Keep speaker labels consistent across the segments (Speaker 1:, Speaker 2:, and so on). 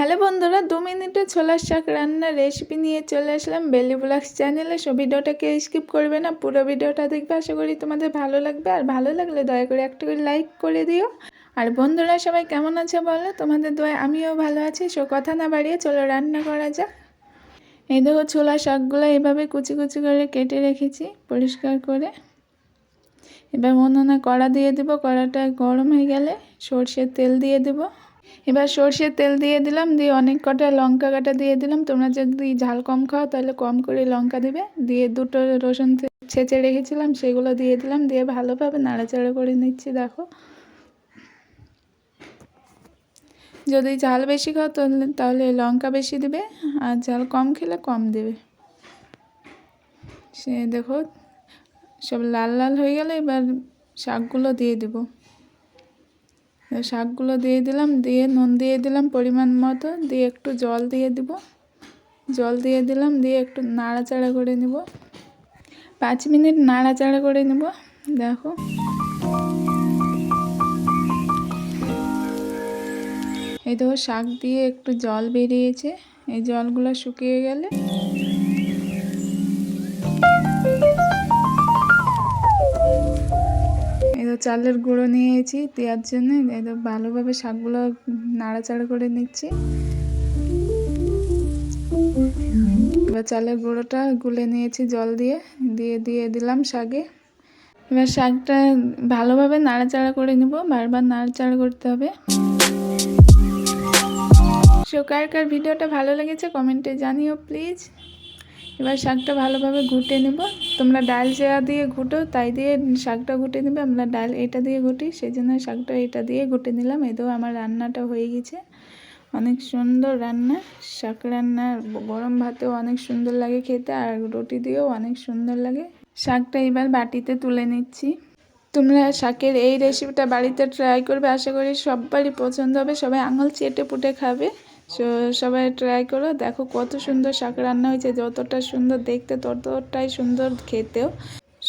Speaker 1: Hello বন্ধুরা, 2 মিনিটে ছোলার শাক রান্নার রেসিপি নিয়ে চলে আসলাম বেলি ব্লগস চ্যানেলে। সো ভিডিওটাকে স্কিপ করবে না, পুরো ভিডিওটা দেখবে। আশা করি তোমাদের ভালো লাগবে, আর ভালো লাগলে দয়া করে একটা করে লাইক করে দিও। আর বন্ধুরা সবাই কেমন আছে বলো, তোমাদের দয়া আমিও ভালো আছি। সো কথা না বাড়িয়ে চলো রান্না করা যাক। এই দেখো ছোলার শাকগুলো এভাবে কুচি কুচি করে কেটে রেখেছি পরিষ্কার করে। এবার উনুনে কড়া দিয়ে দেবো, কড়াটা গরম হয়ে গেলে সর্ষের তেল দিয়ে দেবো। এবার সর্ষের তেল দিয়ে দিলাম, দিয়ে অনেক কটা লঙ্কা কাটা দিয়ে দিলাম। তোমরা যদি ঝাল কম খাও তাহলে কম করে লঙ্কা দেবে। দিয়ে দুটো রসুন ছেঁচে রেখেছিলাম সেগুলো দিয়ে দিলাম, দিয়ে ভালোভাবে নাড়াচাড়া করে নিচ্ছি। দেখো, যদি ঝাল বেশি খাও তাহলে লঙ্কা বেশি দেবে, আর ঝাল কম খেলে কম দেবে। সে দেখো সব লাল লাল হয়ে গেলে এবার শাকগুলো দিয়ে দেবো। শাকগুলো দিয়ে দিলাম, দিয়ে নুন দিয়ে দিলাম পরিমাণ মতো, দিয়ে একটু জল দিয়ে দিব। জল দিয়ে দিলাম, দিয়ে একটু নাড়াচাড়া করে নেব। 5 মিনিট নাড়াচাড়া করে নেব। দেখো এই দেখো শাক দিয়ে একটু জল বেরিয়েছে। এই জলগুলো শুকিয়ে গেলে চালের গুঁড়ো নিয়েছি দেওয়ার জন্য। ভালোভাবে শাকগুলো নাড়াচাড়া করে নিচ্ছি। এবার চালের গুঁড়োটা গুলে নিয়েছি জল দিয়ে, দিয়ে দিলাম শাকে। এবার শাকটা ভালোভাবে নাড়াচাড়া করে নিব, বারবার নাড়াচাড়া করতে হবে। সো কার ভিডিওটা ভালো লেগেছে কমেন্টে জানিও প্লিজ। এবার শাকটা ভালোভাবে ঘুটে নেব। তোমরা ডাল চেয়া দিয়ে ঘুটো, তাই দিয়ে শাকটা ঘুটে নেবে। আমরা ডাল এটা দিয়ে ঘুটি, সেই জন্য শাকটা এটা দিয়ে ঘুটে নিলাম। এতেও আমার রান্নাটা হয়ে গেছে। অনেক সুন্দর রান্না, শাক রান্না গরম ভাতেও অনেক সুন্দর লাগে খেতে, আর রুটি দিয়েও অনেক সুন্দর লাগে। শাকটা এবার বাটিতে তুলে নিচ্ছি। তোমরা শাকের এই রেসিপিটা বাড়িতে ট্রাই করবে, আশা করি সবারই পছন্দ হবে, সবাই আঙুল চেটে পুটে খাবে। সবাই ট্রাই করো। দেখো কত সুন্দর শাক রান্না হয়েছে, যতটা সুন্দর দেখতে ততটাই সুন্দর খেতেও।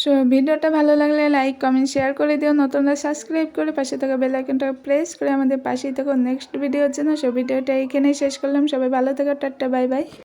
Speaker 1: সো ভিডিওটা ভালো লাগলে লাইক কমেন্ট শেয়ার করে দিও। নতুনরা সাবস্ক্রাইব করে পাশে থাকা বেল আইকনটা প্রেস করে আমাদের পাশেই থাকো নেক্সট ভিডিওর জন্য। সো ভিডিওটা এইখানেই শেষ করলাম। সবাই ভালো থাকো, টাটা বাই বাই।